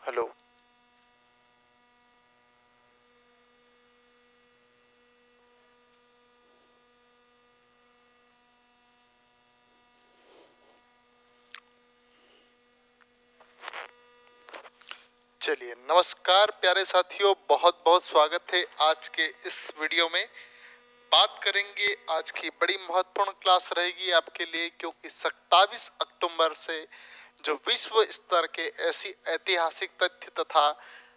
Hello. चलिए, नमस्कार प्यारे साथियों, बहुत बहुत स्वागत है आज के इस वीडियो में। बात करेंगे, आज की बड़ी महत्वपूर्ण क्लास रहेगी आपके लिए, क्योंकि 27 अक्टूबर से जो विश्व स्तर के ऐसी ऐतिहासिक तथ्य तथा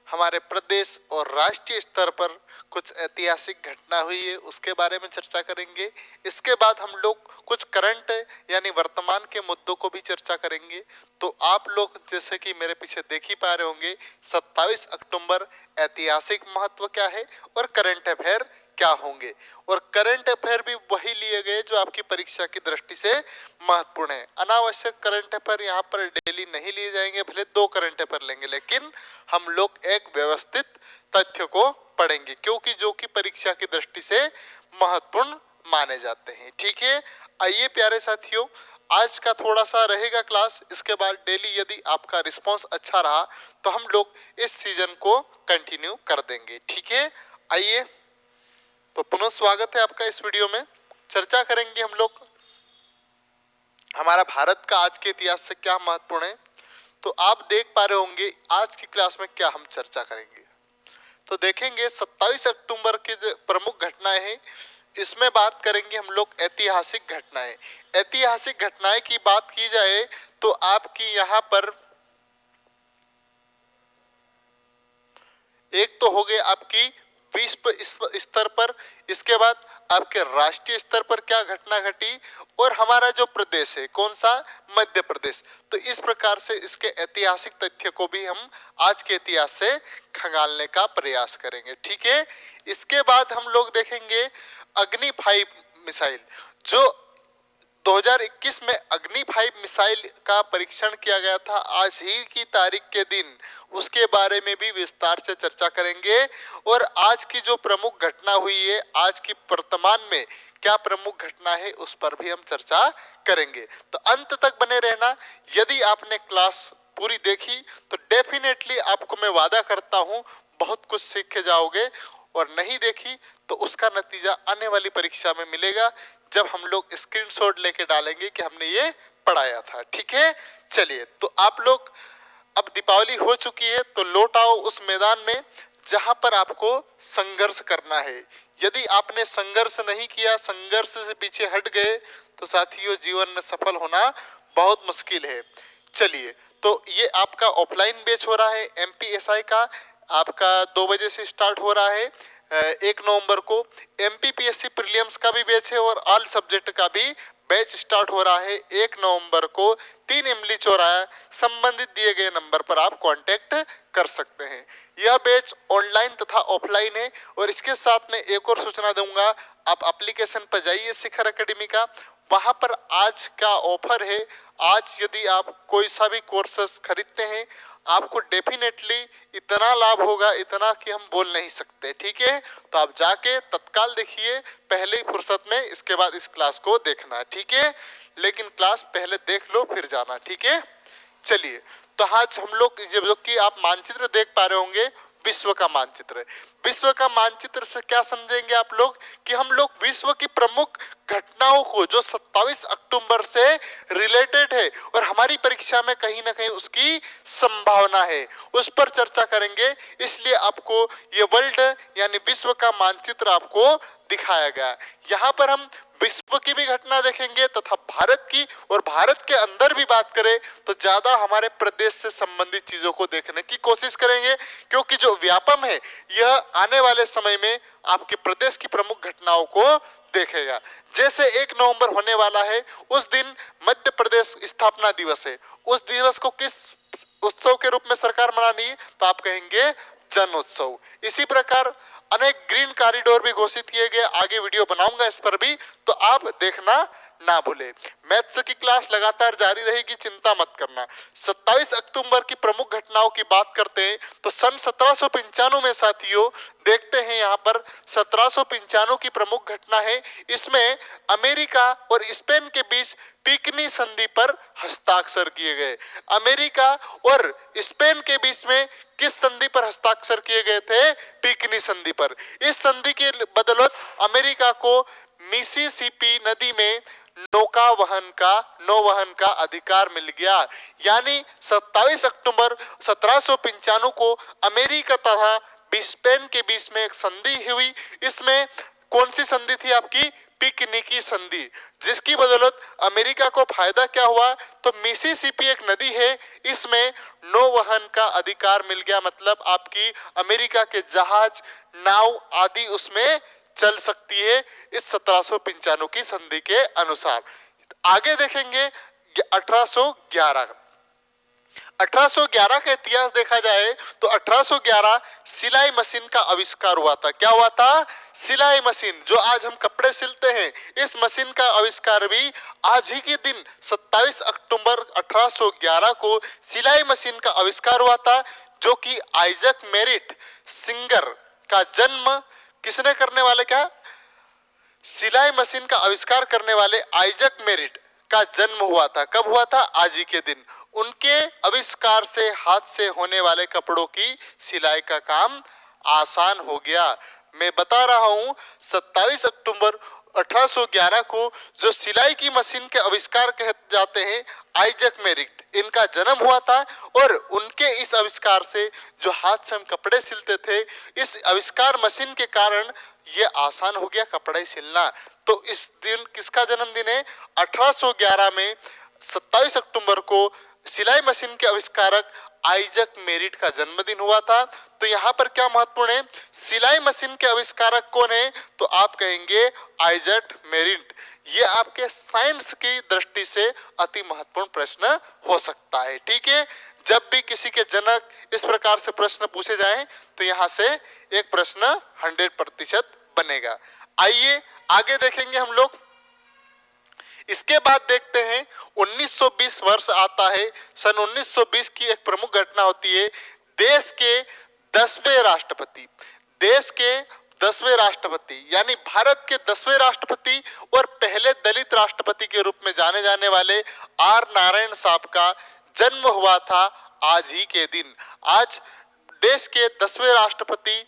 हमारे प्रदेश और राष्ट्रीय स्तर पर कुछ ऐतिहासिक घटना हुई है, उसके बारे में चर्चा करेंगे। इसके बाद हम लोग कुछ करंट यानी वर्तमान के मुद्दों को भी चर्चा करेंगे। तो आप लोग जैसे कि मेरे पीछे देख ही पा रहे होंगे, 27 अक्टूबर ऐतिहासिक महत्व क्या है और करंट अफेयर क्या होंगे। और करंट अफेयर भी वही लिए गए जो आपकी परीक्षा की दृष्टि से महत्वपूर्ण है। अनावश्यक करंट अफेयर यहाँ पर डेली नहीं लिए जाएंगे, भले 2 करंट अफेयर लेंगे, लेकिन हम लोग एक व्यवस्थित तथ्य को पढ़ेंगे, क्योंकि जो कि परीक्षा की दृष्टि से महत्वपूर्ण माने जाते हैं। ठीक है, आइए प्यारे साथियों, आज का थोड़ा सा रहेगा क्लास। इसके बाद डेली यदि आपका रिस्पांस अच्छा रहा तो हम लोग इस सीजन को कंटिन्यू कर देंगे। ठीक है, आइए, तो पुनः स्वागत है आपका इस वीडियो में। चर्चा करेंगे हम लोग हमारा भारत का आज के इतिहास से क्या महत्वपूर्ण है। तो आप देख पा रहे होंगे आज की क्लास में क्या हम चर्चा करेंगे। तो देखेंगे 27 अक्टूबर की जो प्रमुख घटनाएं हैं, इसमें बात करेंगे हम लोग ऐतिहासिक घटनाएं। ऐतिहासिक घटनाएं की बात की जाए तो आपकी यहाँ पर एक तो हो गए आपकी विश्व स्तर पर, इसके बाद आपके राष्ट्रीय स्तर पर क्या घटना घटी, और हमारा जो प्रदेश है कौन सा, मध्य प्रदेश। तो इस प्रकार से इसके ऐतिहासिक तथ्य को भी हम आज के इतिहास से खंगालने का प्रयास करेंगे। ठीक है, इसके बाद हम लोग देखेंगे अग्नि 5 मिसाइल। जो 2021 में अग्नि 5 मिसाइल का परीक्षण किया गया था आज ही की तारीख के दिन, उसके बारे में भी विस्तार से चर्चा करेंगे। और आज की जो प्रमुख घटना हुई है, आज की वर्तमान में क्या प्रमुख घटना है, उस पर भी हम चर्चा करेंगे। तो अंत तक बने रहना। यदि आपने क्लास पूरी देखी तो डेफिनेटली आपको मैं वादा करता हूं बहुत कुछ सीख के जाओगे, और नहीं देखी तो उसका नतीजा आने वाली परीक्षा में मिलेगा, जब हम लोग स्क्रीनशॉट लेके डालेंगे कि हमने ये पढ़ाया था। ठीक है, चलिए, तो आप लोग, अब दीपावली हो चुकी है तो लौट आओ उस मैदान में जहां पर आपको संघर्ष करना है। यदि आपने संघर्ष नहीं किया, संघर्ष से पीछे हट गए, तो साथियों जीवन में सफल होना बहुत मुश्किल है। चलिए, तो ये आपका ऑफलाइन बैच हो रहा है एमपीएसआई का, आपका 2 बजे से स्टार्ट हो रहा है 1 नवंबर को। एमपीपीएससी प्रीलिम्स का भी बैच है और ऑल सब्जेक्ट का भी बैच स्टार्ट हो रहा है 1 नवंबर को। 3 इमली चौराहा, संबंधित दिए गए नंबर पर आप कांटेक्ट कर सकते हैं। यह बैच ऑनलाइन तथा ऑफलाइन है। और इसके साथ में एक और सूचना दूंगा, आप एप्लीकेशन पर जाइए शिखर एकेडमी का, वहां पर आज का ऑफर है। आज यदि आप कोई सा भी कोर्सेस खरीदते हैं, आपको डेफिनेटली इतना लाभ होगा, इतना कि हम बोल नहीं सकते। ठीक है, तो आप जाके तत्काल देखिए पहले ही फुर्सत में, इसके बाद इस क्लास को देखना। ठीक है, लेकिन क्लास पहले देख लो फिर जाना। ठीक है, चलिए, तो आज हम लोग जो कि आप मानचित्र देख पा रहे होंगे, विश्व का मानचित्र। विश्व का मानचित्र से क्या समझेंगे आप लोग, कि हम लोग विश्व की प्रमुख घटनाओं को जो 27 अक्टूबर से रिलेटेड है और हमारी परीक्षा में कहीं ना कहीं उसकी संभावना है, उस पर चर्चा करेंगे। इसलिए आपको ये वर्ल्ड यानी विश्व का मानचित्र आपको दिखाया गया। यहाँ पर हम विश्व की भी घटना देखेंगे तथा भारत की, और भारत के अंदर भी बात करें तो ज्यादा हमारे प्रदेश से संबंधित चीजों को देखने की कोशिश करेंगे, क्योंकि जो व्यापम है यह आने वाले समय में आपके प्रदेश की प्रमुख घटनाओं को देखेगा। जैसे 1 नवंबर होने वाला है, उस दिन मध्य प्रदेश स्थापना दिवस है। उस दिवस को किस उत्सव के रूप में सरकार मनानी है, तो आप कहेंगे जन उत्सव। इसी प्रकार अनेक ग्रीन कॉरिडोर भी घोषित किए गए, आगे वीडियो बनाऊंगा इस पर भी, तो आप देखना ना भूले। मैथ्स की क्लास लगातार जारी रहेगी, चिंता मत करना। 27 अक्टूबर की प्रमुख घटनाओं की बात करते हैं तो सन 1795 में साथियों देखते हैं यहाँ पर 1795 की प्रमुख घटना है। इसमें अमेरिका और स्पेन के बीच पिकनी संधि पर हस्ताक्षर किए गए। अमेरिका और स्पेन के बीच में किस संधि पर हस्ताक्षर किए गए थे? पिकनी संधि पर। इस संधि के बदौलत अमेरिका को मिसिसिपी नदी में नौवहन का अधिकार मिल गया। यानी 27 अक्टूबर 1795 को अमेरिका तथा स्पेन के बीच में एक संधि हुई। इसमें कौन सी संधि थी? आपकी पिकनिकी संधि, जिसकी बदौलत अमेरिका को फायदा क्या हुआ? तो मिसिसिपी एक नदी है, इसमें नौवहन का अधिकार मिल गया। मतलब आपकी अमेरिका के जहाज, नाव आदि उसमें चल सकती है इस 1795 की संधि के अनुसार। आगे देखेंगे 1811 का इतिहास देखा जाए तो 1811 सिलाई मशीन का आविष्कार हुआ था। क्या हुआ था? सिलाई मशीन, जो आज हम कपड़े सिलते हैं, इस मशीन का आविष्कार भी आज ही के दिन 27 अक्टूबर 1811 को सिलाई मशीन का आविष्कार हुआ था, जो कि आइजक मेरिट सिंगर का जन्म किसने करने वाले? क्या सिलाई मशीन का आविष्कार करने वाले आइजक मेरिट का जन्म हुआ था। कब हुआ था? आज ही के दिन। उनके आविष्कार से हाथ से होने वाले कपड़ों की सिलाई का काम आसान हो गया। मैं बता रहा हूं 27 अक्टूबर 1811 को जो सिलाई की मशीन के आविष्कार कहे जाते हैं आइजक मेरिट, इनका जन्म हुआ था। और उनके इस आविष्कार से जो हाथ से हम कपड़े सिलते थे, इस आविष्कार मशीन के कारण ये आसान हो गया कपड़े सिलना। तो इस दिन किसका जन्मदिन है? 1811 में 27 अक्टूबर को सिलाई मशीन के आविष्कारक आइजक मेरिट का जन्मदिन हुआ था। तो यहाँ पर क्या महत्वपूर्ण है? सिलाई मशीन के आविष्कारक कौन है? तो आप कहेंगे आइजक मेरिट। ये आपके साइंस की दृष्टि से अति महत्वपूर्ण प्रश्न हो सकता है। ठीक है, जब भी किसी के जनक इस प्रकार से प्रश्न पूछे जाएं तो यहाँ से एक प्रश्न 100% बनेगा। आइए आगे देखेंगे हम लोग। इसके बाद देखते हैं 1920 वर्ष आता है। सन 1920 की एक प्रमुख घटना होती है। देश के 10वें राष्ट्रपति यानी भारत के 10वें राष्ट्रपति और पहले दलित राष्ट्रपति के रूप में जाने जाने वाले आर नारायण साहब का जन्म हुआ था आज ही के दिन। आज देश के 10वें राष्ट्रपति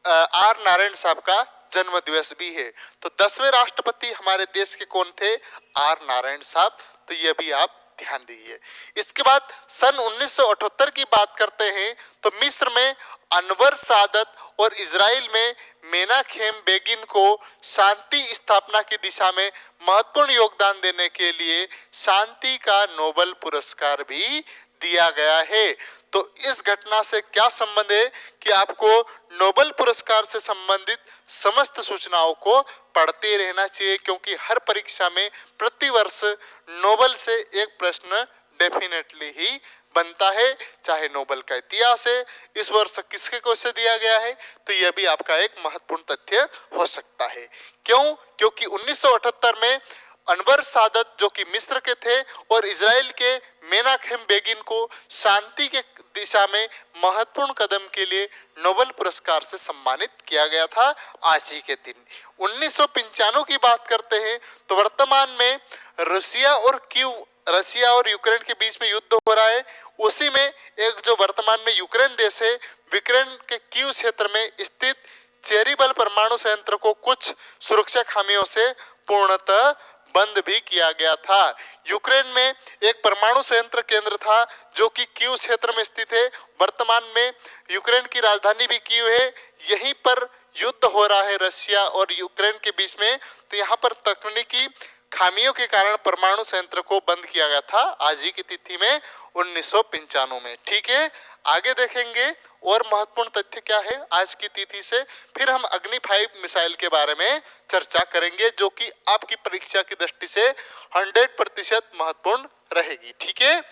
आर नारायण साहब का जन्म दिवस भी है। तो 10वें राष्ट्रपति हमारे देश के कौन थे? आर नारायण साहब। तो ये भी आप ध्यान दीजिए। इसके बाद सन 1978 की बात करते हैं तो मिस्र में अनवर सादत और इजराइल में मेनाहेम बेगिन को शांति स्थापना की दिशा में महत्वपूर्ण योगदान देने के लिए शांति का नोबेल पुरस्कार भी दिया गया है। तो इस घटना से क्या संबंध है कि आपको नोबेल पुरस्कार से संबंधित समस्त सूचनाओं को पढ़ते रहना चाहिए, क्योंकि हर परीक्षा में प्रतिवर्ष नोबेल से एक प्रश्न डेफिनेटली ही बनता है। चाहे नोबेल का इतिहास है, इस वर्ष किसके को से दिया गया है, तो यह भी आपका एक महत्वपूर्ण तथ्य हो सकता है। क्यों? क्योंकि 1978 में अनवर सादत जो कि मिस्र के थे और इजराइल के मेनाहेम बेगिन को शांति के दिशा में महत्वपूर्ण कदम के लिए नोबेल पुरस्कार से सम्मानित किया गया था आज ही के दिन। 1995 की बात करते हैं तो वर्तमान में रशिया और यूक्रेन के बीच में युद्ध हो रहा है। उसी में एक जो वर्तमान में यूक्रेन देश है, यूक्रेन के कीव क्षेत्र में स्थित चेरिबल परमाणु संयंत्र को कुछ सुरक्षा खामियों से पूर्णतः बंद भी किया गया था। यूक्रेन में एक परमाणु संयंत्र केंद्र था जो कि कीव क्षेत्र में स्थित है। वर्तमान में यूक्रेन की राजधानी भी कीव है। यहीं पर युद्ध हो रहा है रशिया और यूक्रेन के बीच में। तो यहाँ पर तकनीकी खामियों के कारण परमाणु संयंत्र को बंद किया गया था आज ही की तिथि में 1995 में। ठीक है, आगे देखेंगे और महत्वपूर्ण तथ्य क्या है आज की तिथि से। फिर हम अग्नि 5 मिसाइल के बारे में चर्चा करेंगे, जो कि आपकी परीक्षा की दृष्टि से 100% महत्वपूर्ण रहेगी। ठीक है,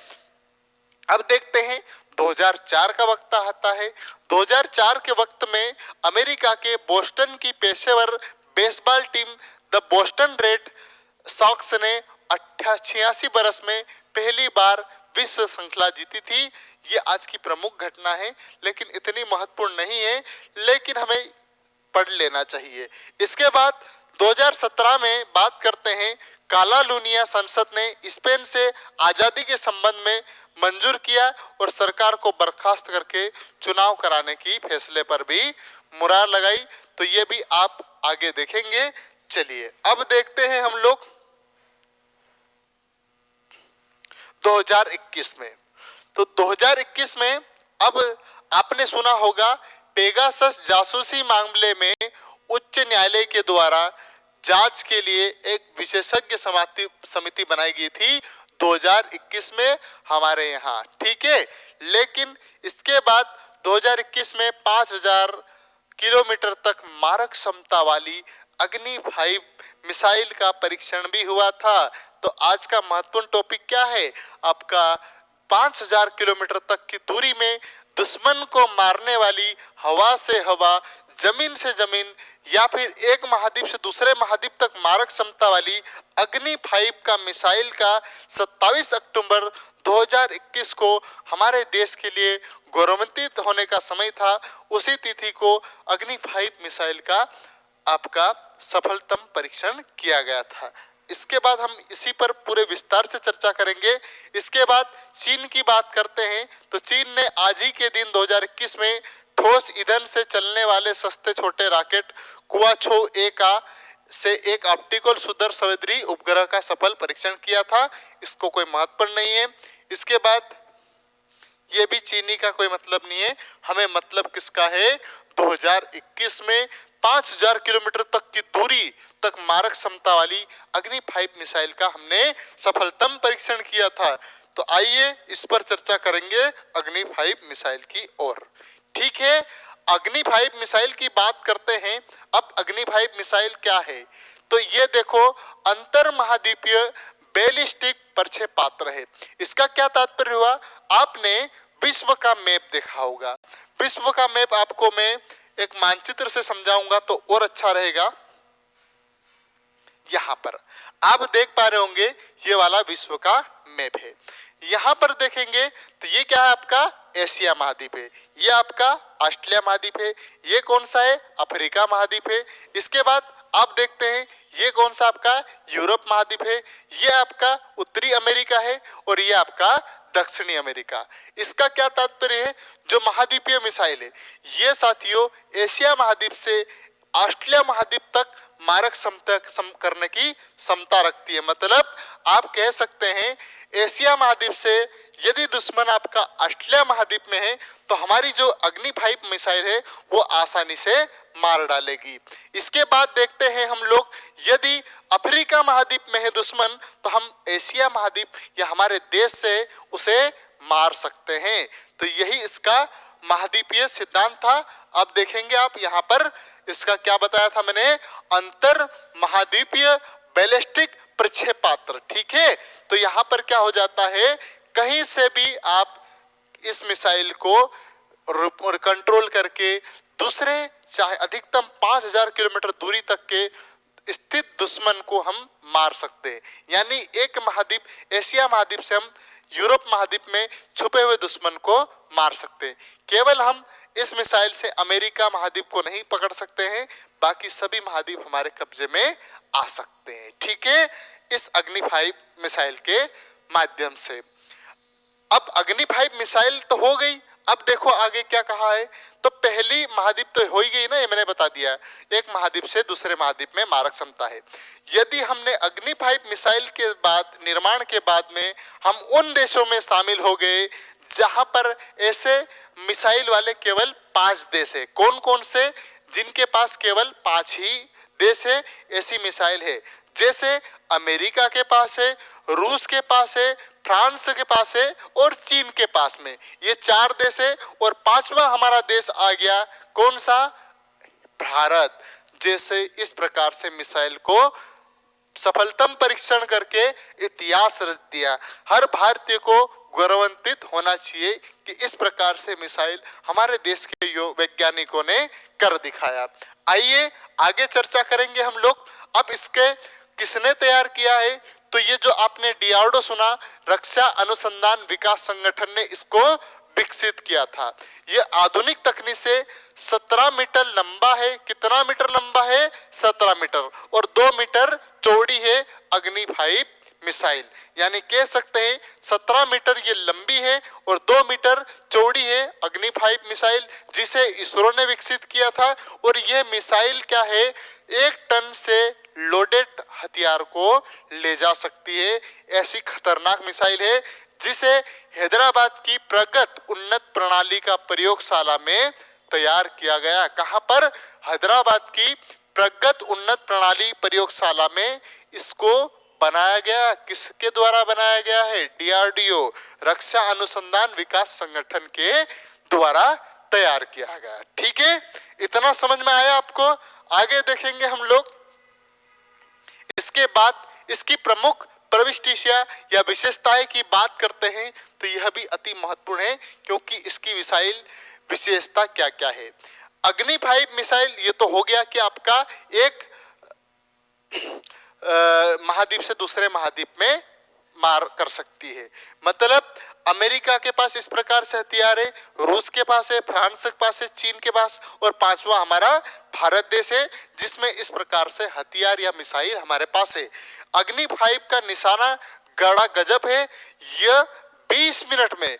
अब देखते हैं 2004 का वक्त आता है। 2004 के वक्त में अमेरिका के बोस्टन की पेशेवर baseball team the Boston Red Sox ने 86 बरस में पहली बार विश्व श्रृंखला जीती थी। ये आज की प्रमुख घटना है, लेकिन इतनी महत्वपूर्ण नहीं है, लेकिन हमें पढ़ लेना चाहिए। इसके बाद 2017 में बात करते हैं, कालालूनिया संसद ने स्पेन से आजादी के संबंध में मंजूर किया और सरकार को बर्खास्त करके चुनाव कराने की फैसले पर भी मुहर लगाई। तो ये भी आप आगे देखेंगे। चलिए अब देखते हैं हम लोग 2021 में। तो 2021 में अब आपने सुना होगा पेगासस जासूसी मामले में उच्च न्यायालय के द्वारा जांच के लिए एक विशेषज्ञ समिति बनाई गई थी 2021 में हमारे यहाँ, ठीक है। लेकिन इसके बाद 2021 में 5000 किलोमीटर तक मारक क्षमता वाली अग्नि 5 मिसाइल का परीक्षण भी हुआ था। तो आज का महत्वपूर्ण टॉपिक क्या है आपका, 5000 किलोमीटर तक की दूरी में दुश्मन को मारने वाली हवा से हवा, जमीन से जमीन या फिर एक महाद्वीप से दूसरे महाद्वीप तक मारक क्षमता वाली अग्नि 5 का मिसाइल का 27 अक्टूबर 2021 को हमारे देश के लिए गौरवान्वित होने का समय था। उसी तिथि को अग्नि 5 मिसाइल का आपका सफलतम परीक्षण किया गया था। इसके बाद हम इसी पर पूरे विस्तार से चर्चा करेंगे। इसके बाद चीन की बात करते हैं। तो चीन ने आज ही के दिन 2021 में ठोस ईंधन से चलने वाले सस्ते छोटे रॉकेट कुआछो ए का से एक ऑप्टिकल सुदूर संवेदी उपग्रह का सफल परीक्षण किया था। इसको कोई महत्व नहीं है। इसके बाद ये भी चीनी का कोई मतलब नहीं है, हमें मतलब किसका है, 2021 में 5000 किलोमीटर तक की दूरी तक मारक क्षमता वाली अग्नि 5 मिसाइल का हमने सफलतम परीक्षण किया था। तो आइए इस पर चर्चा करेंगे अग्नि 5 मिसाइल की ओर, ठीक है। अग्नि 5 मिसाइल की बात करते हैं। अब अग्नि 5 मिसाइल क्या है, तो ये देखो अंतर महाद्वीपीय बैलिस्टिक प्रक्षेपास्त्र है। इसका क्या तात्पर्य हुआ, आपने विश्व का मैप देखा होगा। विश्व का मैप आपको मैं एक मानचित्र से समझाऊंगा तो और अच्छा रहेगा। यहाँ पर आप देख पा रहे होंगे ये वाला विश्व का मैप है। यहाँ पर देखेंगे तो ये क्या है, आपका एशिया महाद्वीप है, ये आपका ऑस्ट्रेलिया महाद्वीप है, ये कौन सा है, अफ्रीका महाद्वीप है। इसके बाद आप देखते हैं ये कौन सा आपका यूरोप महाद्वीप है, ये आपका उत्तरी अमेरिका है और ये आपका दक्षिणी अमेरिका। इसका क्या तात्पर्य है, जो महाद्वीपीय मिसाइल है ये साथियों एशिया महाद्वीप से ऑस्ट्रेलिया महाद्वीप तक मारक क्षमता करने की क्षमता रखती है। मतलब आप कह सकते हैं एशिया महाद्वीप से यदि दुश्मन आपका ऑस्ट्रेलिया महाद्वीप में है तो हमारी जो अग्नि 5 मिसाइल है वो आसानी से मार डालेगी। इसके बाद देखते हैं हम लोग, यदि अफ्रीका महाद्वीप में है दुश्मन तो हम एशिया महाद्वीप या हमारे देश से उसे मार सकते हैं। तो यही इसका महाद्वीपीय सिद्धांत था। अब देखेंगे आप यहाँ पर इसका क्या बताया था मैंने, अंतर महाद्वीपीय बैलिस्टिक प्रक्षेपास्त्र, ठीक है। तो यहाँ पर क्या हो जाता है, कहीं से भी आप इस मिसाइल को कंट्रोल करके दूसरे चाहे अधिकतम 5000 किलोमीटर दूरी तक के स्थित दुश्मन को हम मार सकते हैं। यानी एक महाद्वीप एशिया महाद्वीप से हम यूरोप महाद्वीप में छुपे हुए दुश्मन को मार सकते हैं। केवल हम इस मिसाइल से अमेरिका महाद्वीप को नहीं पकड़ सकते हैं, बाकी सभी महाद्वीप हमारे कब्जे में आ सकते हैं, ठीक है, इस अग्नि 5 मिसाइल के माध्यम से। अब अग्नि 5 मिसाइल तो हो गई। अब देखो आगे क्या कहा है, तो पहली महाद्वीप तो हो ही गई ना, ये मैंने बता दिया, एक महाद्वीप से दूसरे महाद्वीप में मारक क्षमता है। यदि हमने अग्नि 5 मिसाइल के बाद निर्माण के बाद में हम उन देशों में शामिल हो गए जहां पर ऐसे मिसाइल वाले केवल 5 देश है। कौन कौन से, जिनके पास केवल 5 ही देश है ऐसी मिसाइल है, जैसे अमेरिका के पास है, रूस के पास है, फ्रांस के पास है और चीन के पास में, ये 4 देश है। और 5वां हमारा देश आ गया, कौन सा, भारत। जैसे इस प्रकार से मिसाइल को सफलतम परीक्षण करके इतिहास रच दिया। हर भारतीय को गौरवान्वित होना चाहिए कि इस प्रकार से मिसाइल हमारे देश के वैज्ञानिकों ने कर दिखाया। आइए आगे चर्चा करेंगे हम लोग। अब इसके किसने तैयार किया है? तो ये जो आपने डीआरडीओ सुना, रक्षा अनुसंधान विकास संगठन ने इसको विकसित किया था। ये आधुनिक तकनीक से 17 मीटर लंबा है। कितना मीटर लंबा है? 17 मीटर। और 2 मीटर चौड़ी है अग्नि 5 मिसाइल। यानी कह सकते हैं 17 मीटर ये लंबी है और 2 मीटर चौड़ी है अग्नि 5 मिसाइल, जिसे इसरो ने विकसित किया था। और यह मिसाइल क्या है? 1 टन से लोडेड हथियार को ले जा सकती है। ऐसी खतरनाक मिसाइल है जिसे हैदराबाद की प्रगत उन्नत प्रणाली का प्रयोगशाला में तैयार किया गया। कहां पर? हैदराबाद की प्रगत उन्नत प्रणाली प्रयोगशाला में इसको बनाया गया। किसके द्वारा बनाया गया है? डीआरडीओ, रक्षा अनुसंधान विकास संगठन के द्वारा तैयार किया गया। ठीक है, इतना समझ में आया आपको? आगे देखेंगे हम लोग। इसके बाद इसकी प्रमुख प्रविष्टियां या विशेषताएं की बात करते हैं तो यह भी अति महत्वपूर्ण है, क्योंकि इसकी मिसाइल विशेषता क्या क्या है। अग्नि 5 मिसाइल ये तो हो गया कि आपका एक महाद्वीप से दूसरे महाद्वीप में मार कर सकती है। मतलब अमेरिका के पास इस प्रकार से हथियार है, रूस के पास है, फ्रांस के पास है, चीन के पास, और पांचवा हमारा भारत देश है जिसमें इस प्रकार से हथियार या मिसाइल हमारे पास है। अग्नि 5 का निशाना गड़ा गजब है। यह 20 मिनट में,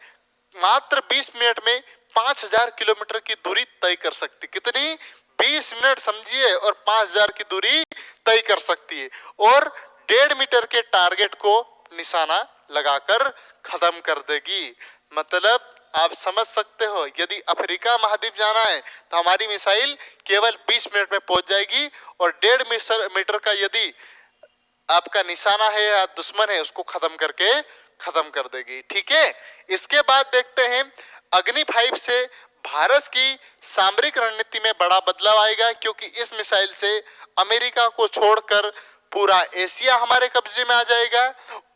मात्र 20 मिनट में 5000 किलोमीटर की दूरी तय कर सकती। कितनी? 20 मिनट समझिए, और 5000 की दूरी तय कर सकती है। और 1.5 मीटर के टारगेट को निशाना लगाकर खत्म कर देगी। मतलब आप समझ सकते हो, यदि अफ्रीका महाद्वीप जाना है तो हमारी मिसाइल केवल 20 मिनट में पहुंच जाएगी, और 1.5 मीटर का यदि आपका निशाना है या दुश्मन है उसको खत्म कर देगी। ठीक है, इसके बाद देखते हैं अग्नि 5 से भारत की सामरिक रणनीति में बड़ा बदलाव आएगा, क्योंकि इस मिसाइल से अमेरिका को छोड़कर पूरा एशिया हमारे कब्जे में आ जाएगा,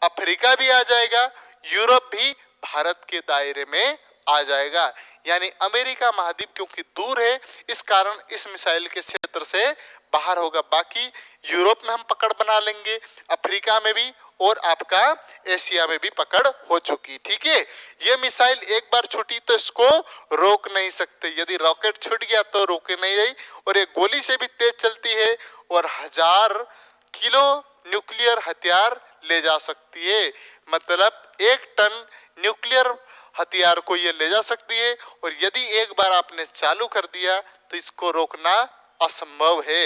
अफ्रीका भी आ जाएगा, यूरोप भी भारत के दायरे में आ जाएगा। यानी अमेरिका महाद्वीप क्योंकि दूर है, इस कारण इस मिसाइल के क्षेत्र से बाहर होगा। बाकी यूरोप में हम पकड़ बना लेंगे, अफ्रीका में भी, और आपका एशिया में भी पकड़ हो चुकी। ठीक है, ये मिसाइल एक बार छूटी तो इसको रोक नहीं सकते। यदि रॉकेट छूट गया तो रोके नहीं रही, और ये गोली से भी तेज चलती है और 1000 किलो न्यूक्लियर हथियार ले जा सकती है। मतलब 1 टन न्यूक्लियर हथियार को ये ले जा सकती है, और यदि एक बार आपने चालू कर दिया तो इसको रोकना असंभव है।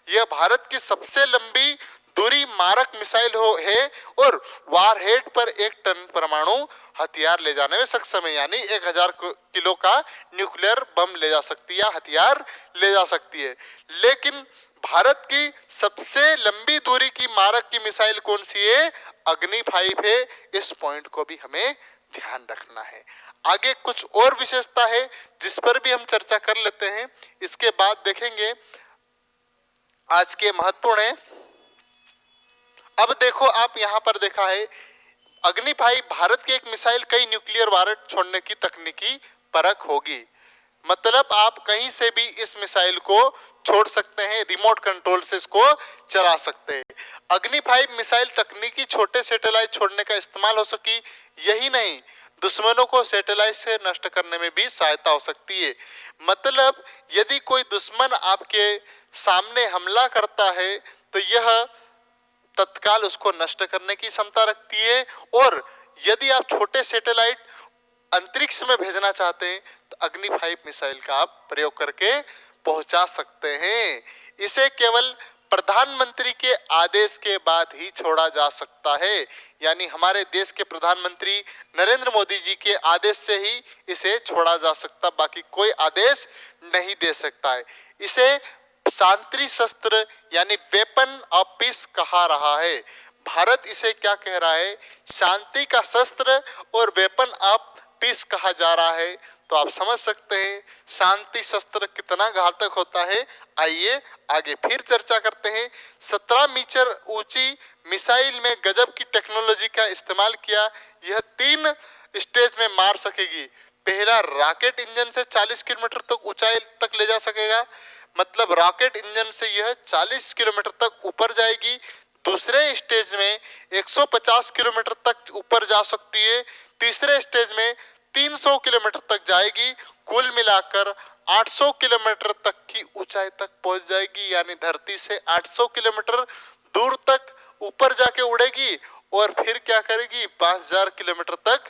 यह भारत की सबसे लंबी दूरी मारक मिसाइल है, और वारहेड पर 1 टन परमाणु हथियार ले जाने में सक्षम है। यानी 1000 किलो का न्यूक्लियर बम ले जा सकती है, हथियार ले जा सकती है। लेकिन भारत की सबसे लंबी दूरी की मारक की मिसाइल कौन सी है? अग्नि 5 है। इस पॉइंट को भी हमें ध्यान रखना है। आगे कुछ और विशेषता है जिस पर भी हम चर्चा कर लेते हैं, इसके बाद देखेंगे। आज के महत्वपूर्ण है। अब देखो, आप यहां पर देखा है अग्नि 5 भारत की एक मिसाइल कई न्यूक्लियर वारट छोड़ने की तकनीकी परख होगी। मतलब आप कहीं से भी इस मिसाइल को छोड़ सकते हैं, रिमोट कंट्रोल से इसको चला सकते हैं। अग्नि 5 मिसाइल तकनीकी छोटे सैटेलाइट छोड़ने का इस्तेमाल हो सकी। यही नहीं, दुश्मनों को सैटेलाइट से नष्ट करने में भी सहायता हो सकती है। मतलब यदि कोई दुश्मन आपके सामने हमला करता है तो यह तत्काल उसको नष्ट करने की क्षमता रखती है। और यदि आप छोटे सैटेलाइट अंतरिक्ष में भेजना चाहते हैं तो अग्नि 5 मिसाइल का आप प्रयोग करके पहुंचा सकते हैं। इसे केवल प्रधानमंत्री के आदेश के बाद ही छोड़ा जा सकता है। यानी हमारे देश के प्रधानमंत्री नरेंद्र मोदी जी के आदेश से ही इसे छोड़ा जा सकता, बाकी कोई आदेश नहीं दे सकता है। इसे शांति शस्त्र यानी वेपन ऑफ पीस कहा रहा है। भारत इसे क्या कह रहा है? शांति का शस्त्र और वेपन ऑफ पीस कहा जा रहा है। तो आप समझ सकते हैं शांति शस्त्र कितना घातक होता है। आइए आगे फिर चर्चा करते हैं। 17 मीटर ऊंची मिसाइल में गजब की टेक्नोलॉजी का इस्तेमाल किया। यह 3 स्टेज में मार सकेगी। पहला, रॉकेट इंजन से 40 किलोमीटर तक ऊंचाई तक ले जा सकेगा। मतलब रॉकेट इंजन से यह 40 किलोमीटर तक ऊपर जाएगी। दूसरे स्टेज में 150 किलोमीटर तक ऊपर जा सकती है, तीसरे स्टेज में 300 किलोमीटर तक जाएगी, कुल मिलाकर 800 किलोमीटर तक की ऊंचाई तक पहुंच जाएगी, यानी धरती से 800 किलोमीटर दूर तक ऊपर जाके उड़ेगी और फिर क्या करेगी, 5000 किलोमीटर तक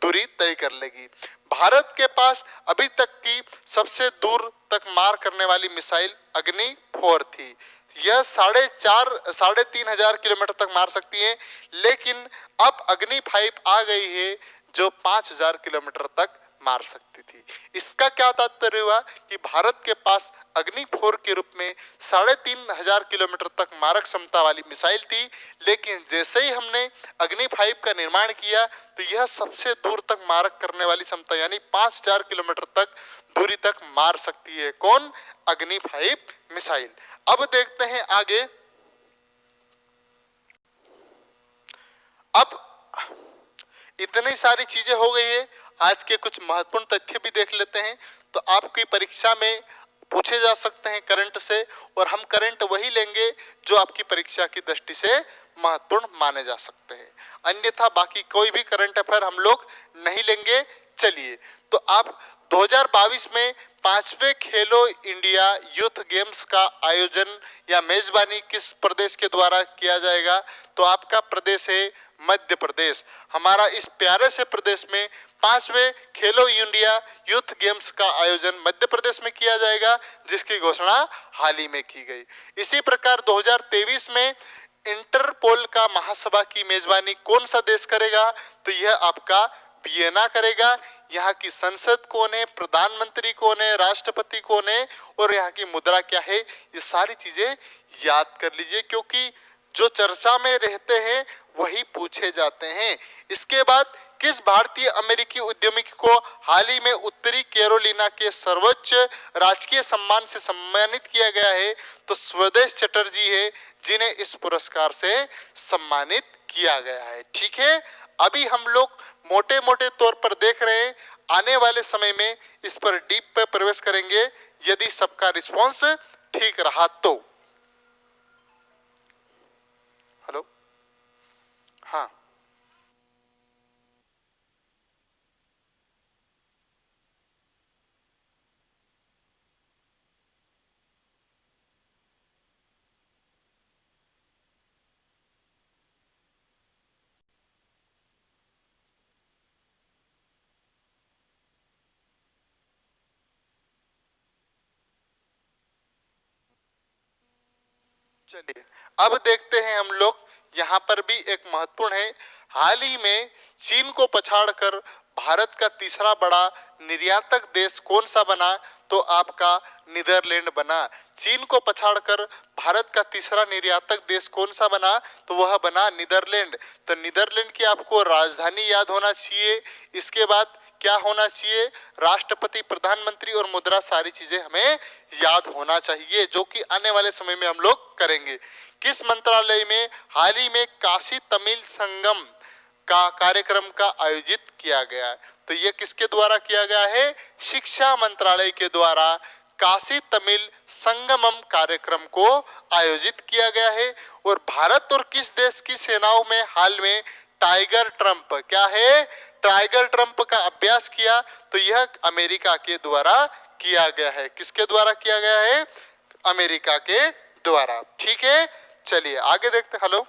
दूरी तय कर लेगी। भारत के पास अभी तक की सबसे दूर तक मार करने वाली मिसाइल अग्नि 4 थी। यह 3,500 किलोमीटर तक मार सकती है, लेकिन अब अग्नि 5 आ गई है जो 5000 किलोमीटर तक मार सकती थी। इसका क्या तात्पर्य हुआ कि भारत के पास अग्नि 4 के रूप में 3,500 किलोमीटर तक मारक क्षमता वाली मिसाइल थी, लेकिन जैसे ही हमने अग्नि 5 का निर्माण किया तो यह सबसे दूर तक मारक करने वाली क्षमता यानी 5000 किलोमीटर तक दूरी तक मार सकती है। कौन? अग्नि 5 मिसाइल। अब देखते हैं आगे। अब इतनी सारी चीजें हो गई है, आज के कुछ महत्वपूर्ण तथ्य भी देख लेते हैं। तो आपकी परीक्षा में पूछे जा सकते हैं करंट से, और हम करंट वही लेंगे जो आपकी परीक्षा की दृष्टि से महत्वपूर्ण माने जा सकते हैं, अन्यथा बाकी कोई भी करंट अफेयर हम लोग नहीं लेंगे। चलिए, तो आप 2022 में 5वें खेलो इंडिया यूथ गेम्स का आयोजन या मेजबानी किस प्रदेश के द्वारा किया जाएगा? तो आपका प्रदेश है मध्य प्रदेश। हमारा इस प्यारे से प्रदेश में 5वें खेलो इंडिया यूथ गेम्स का आयोजन मध्य प्रदेश में किया जाएगा, जिसकी घोषणा हाल ही में की गई। इसी प्रकार 2023 में इंटरपोल का महासभा की मेजबानी कौन सा देश करेगा? तो यह आपका वियना करेगा। यहाँ की संसद कौन है, प्रधानमंत्री कौन है, राष्ट्रपति कौन है और यहाँ की मुद्रा क्या है, ये सारी चीजें याद कर लीजिए, क्योंकि जो चर्चा में रहते हैं वही पूछे जाते हैं। इसके बाद किस भारतीय अमेरिकी उद्यमी को हाल ही में उत्तरी कैरोलिना के सर्वोच्च राजकीय सम्मान से सम्मानित किया गया है? तो स्वदेश चटर्जी है जिन्हें इस पुरस्कार से सम्मानित किया गया है। ठीक है, अभी हम लोग मोटे मोटे तौर पर देख रहे हैं, आने वाले समय में इस पर डीप पे प्रवेश करेंगे यदि सबका रिस्पॉन्स ठीक रहा तो। हेलो, हाँ, चलिए अब देखते हैं हम लोग। यहाँ पर भी एक महत्वपूर्ण है, हाल ही में चीन को पछाड़कर भारत का तीसरा बड़ा निर्यातक देश कौन सा बना? तो आपका नीदरलैंड बना। चीन को पछाड़कर भारत का तीसरा निर्यातक देश कौन सा बना? तो वह बना नीदरलैंड। तो नीदरलैंड की आपको राजधानी याद होना चाहिए, इसके बाद क्या होना चाहिए, राष्ट्रपति, प्रधानमंत्री और मुद्रा, सारी चीजें हमें याद होना चाहिए, जो कि आने वाले समय में हम लोग करेंगे। किस मंत्रालय में हाल ही में काशी तमिल संगम का कार्यक्रम का आयोजित किया गया है? तो यह किसके द्वारा किया गया है? शिक्षा मंत्रालय के द्वारा काशी तमिल संगमम कार्यक्रम को आयोजित किया गया है। और भारत और किस देश की सेनाओं में हाल में टाइगर ट्रंप, क्या है, टाइगर ट्रंप का अभ्यास किया? तो यह अमेरिका के द्वारा किया गया है। किसके द्वारा किया गया है? अमेरिका के द्वारा। ठीक है, चलिए आगे देखते हैं। हेलो,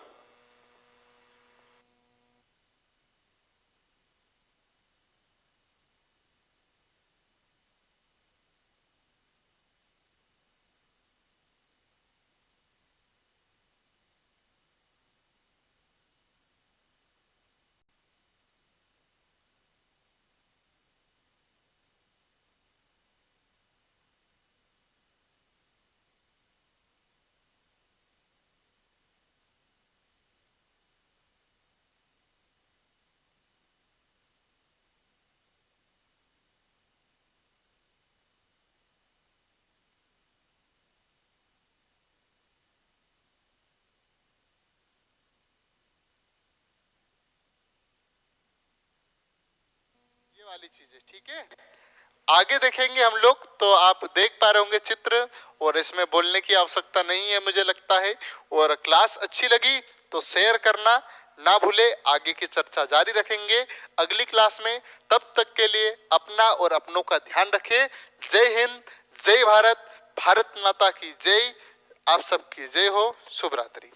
ये वाली चीजें, ठीक है, आगे देखेंगे हम लोग। तो आप देख पा रहे होंगे चित्र, और इसमें बोलने की आवश्यकता नहीं है मुझे लगता है। और क्लास अच्छी लगी तो शेयर करना ना भूले। आगे की चर्चा जारी रखेंगे अगली क्लास में। तब तक के लिए अपना और अपनों का ध्यान रखें। जय हिंद, जय भारत, भारत माता की जय। आप सबकी जय हो। शुभ रात्रि।